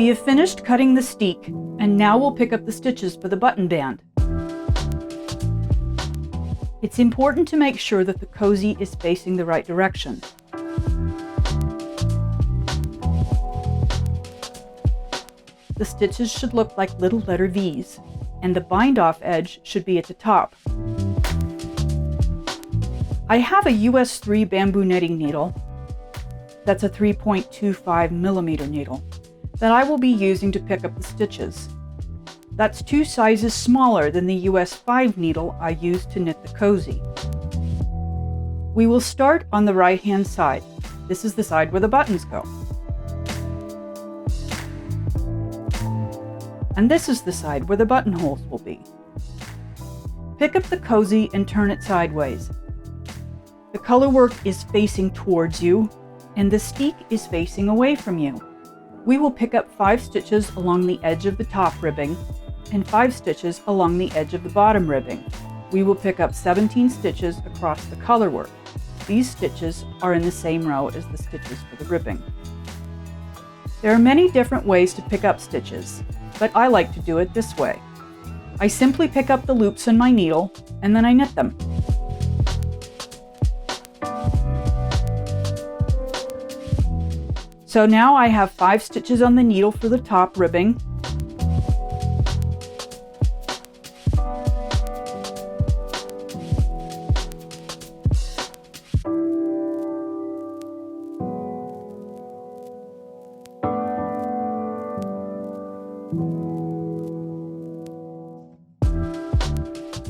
We have finished cutting the steek, and now we'll pick up the stitches for the button band. It's important to make sure that the cozy is facing the right direction. The stitches should look like little letter V's, and the bind-off edge should be at the top. I have a US 3 bamboo knitting needle, that's a 3.25 millimeter needle, that I will be using to pick up the stitches. That's 2 sizes smaller than the US 5 needle I used to knit the cozy. We will start on the right-hand side. This is the side where the buttons go. And this is the side where the buttonholes will be. Pick up the cozy and turn it sideways. The color work is facing towards you, and the steek is facing away from you. We will pick up 5 stitches along the edge of the top ribbing and 5 stitches along the edge of the bottom ribbing. We will pick up 17 stitches across the color work. These stitches are in the same row as the stitches for the ribbing. There are many different ways to pick up stitches, but I like to do it this way. I simply pick up the loops on my needle and then I knit them. So now I have 5 stitches on the needle for the top ribbing,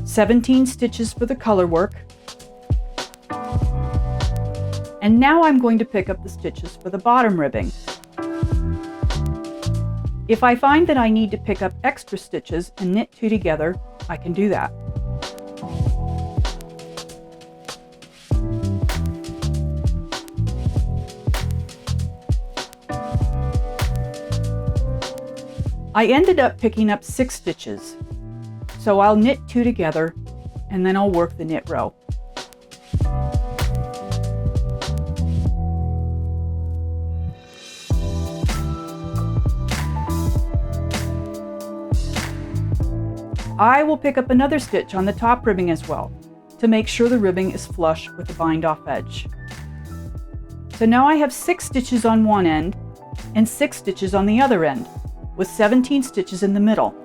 "17 stitches for the color work, and now I'm going to pick up the stitches for the bottom ribbing. If I find that I need to pick up extra stitches and knit 2 together, I can do that. I ended up picking up 6 stitches, so I'll knit 2 together and then I'll work the knit row. I will pick up another stitch on the top ribbing as well, to make sure the ribbing is flush with the bind-off edge. So now I have 6 stitches on one end and 6 stitches on the other end, with 17 stitches in the middle.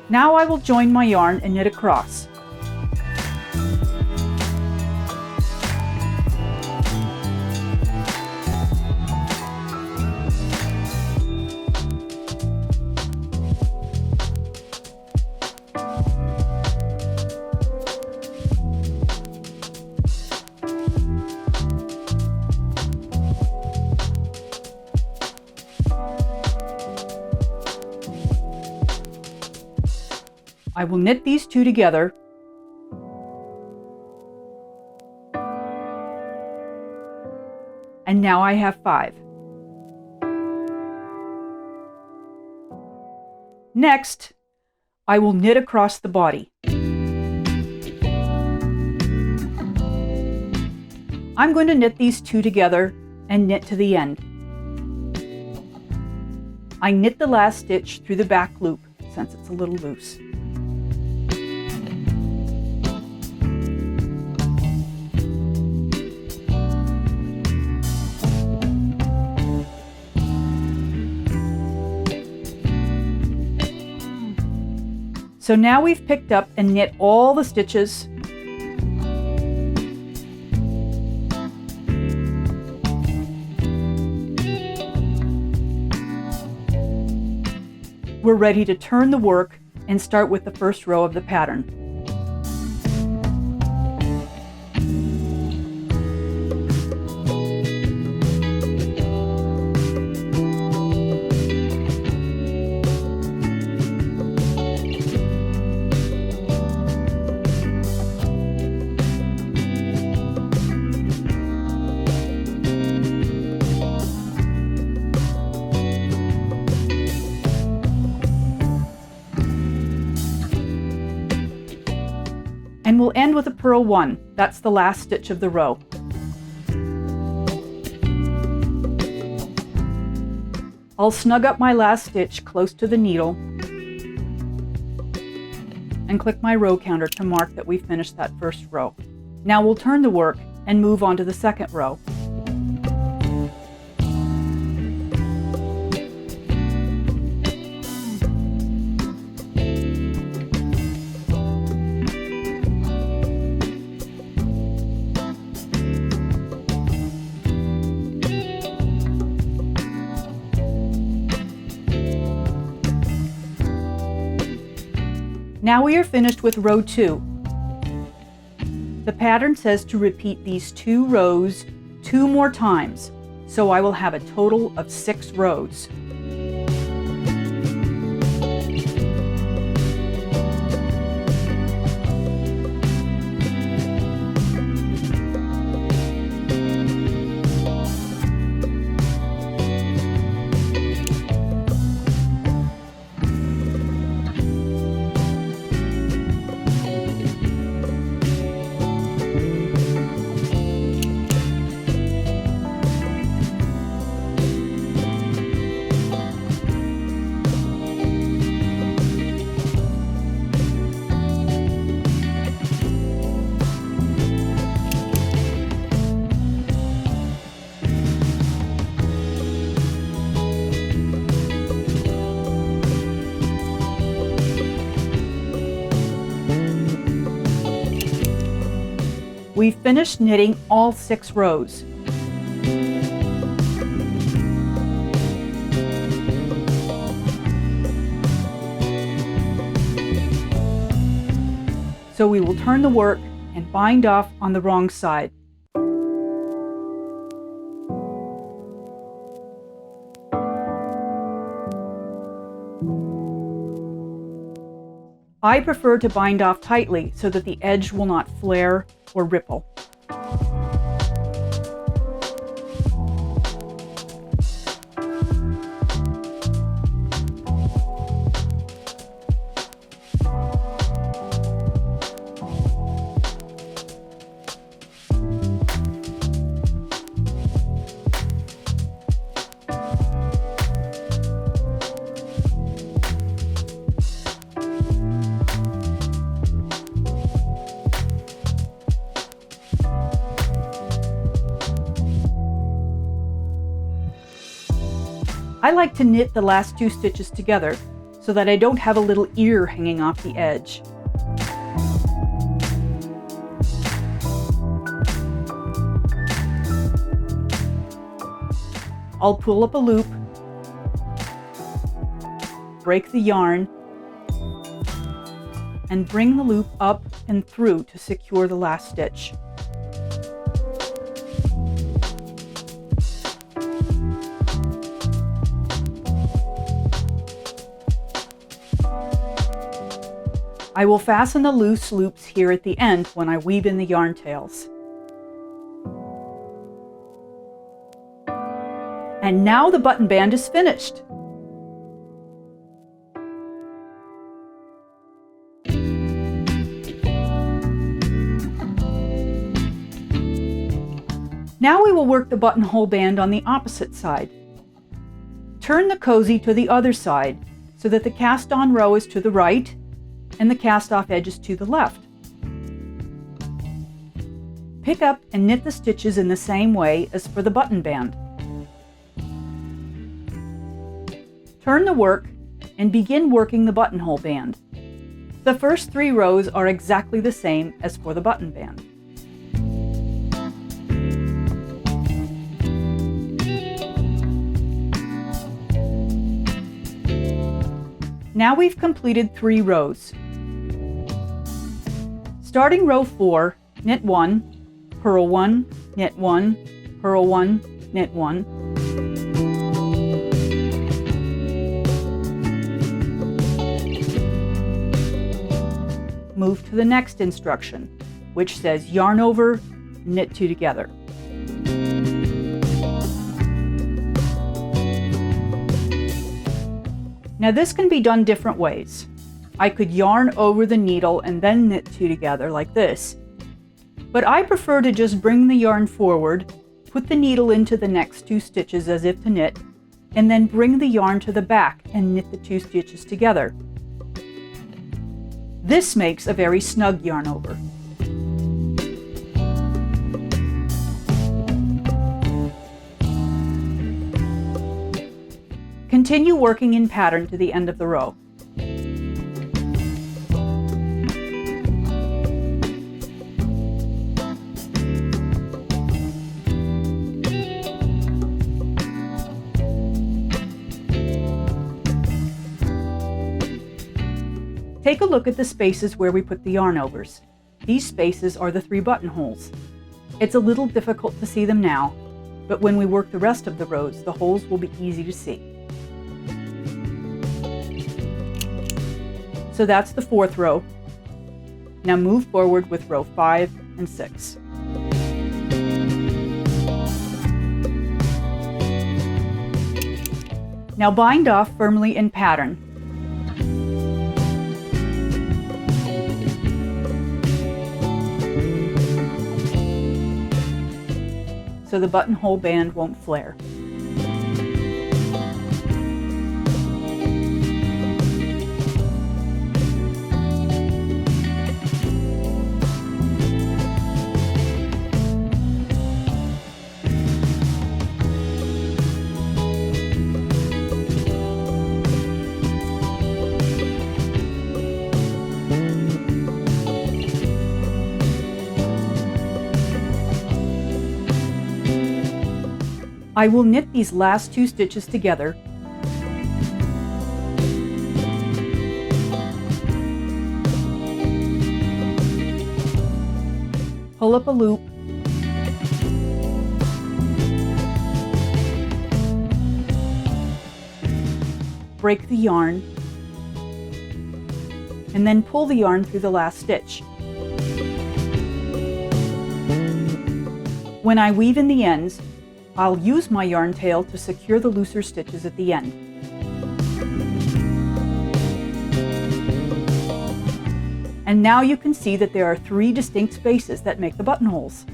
Now I will join my yarn and knit across. I will knit these 2 together and now I have 5. Next, I will knit across the body. I'm going to knit these 2 together and knit to the end. I knit the last stitch through the back loop since it's a little loose. So now we've picked up and knit all the stitches. We're ready to turn the work and start with the first row of the pattern. And we'll end with a purl 1. That's the last stitch of the row. I'll snug up my last stitch close to the needle and click my row counter to mark that we finished that first row. Now we'll turn the work and move on to the second row. Now we are finished with row 2. The pattern says to repeat these 2 rows 2 more times, so I will have a total of 6 rows. We've finished knitting all 6 rows. So we will turn the work and bind off on the wrong side. I prefer to bind off tightly so that the edge will not flare or ripple. I like to knit the last 2 stitches together so that I don't have a little ear hanging off the edge. I'll pull up a loop, break the yarn, and bring the loop up and through to secure the last stitch. I will fasten the loose loops here at the end when I weave in the yarn tails. And now the button band is finished. Now we will work the buttonhole band on the opposite side. Turn the cozy to the other side so that the cast-on row is to the right and the cast-off edge is to the left. Pick up and knit the stitches in the same way as for the button band. Turn the work and begin working the buttonhole band. The first 3 rows are exactly the same as for the button band. Now we've completed 3 rows. Starting row 4, knit 1, purl 1, knit 1, purl 1, knit 1. Move to the next instruction, which says yarn over, knit 2 together. Now this can be done different ways. I could yarn over the needle and then knit two together like this. But I prefer to just bring the yarn forward, put the needle into the next two stitches as if to knit, and then bring the yarn to the back and knit the two stitches together. This makes a very snug yarn over. Continue working in pattern to the end of the row. Take a look at the spaces where we put the yarn overs. These spaces are the 3 buttonholes. It's a little difficult to see them now, but when we work the rest of the rows, the holes will be easy to see. So that's the 4th row. Now move forward with row 5 and 6. Now bind off firmly in pattern. So the buttonhole band won't flare. I will knit these last 2 stitches together. Pull up a loop. Break the yarn. And then pull the yarn through the last stitch. When I weave in the ends, I'll use my yarn tail to secure the looser stitches at the end. And now you can see that there are 3 distinct spaces that make the buttonholes.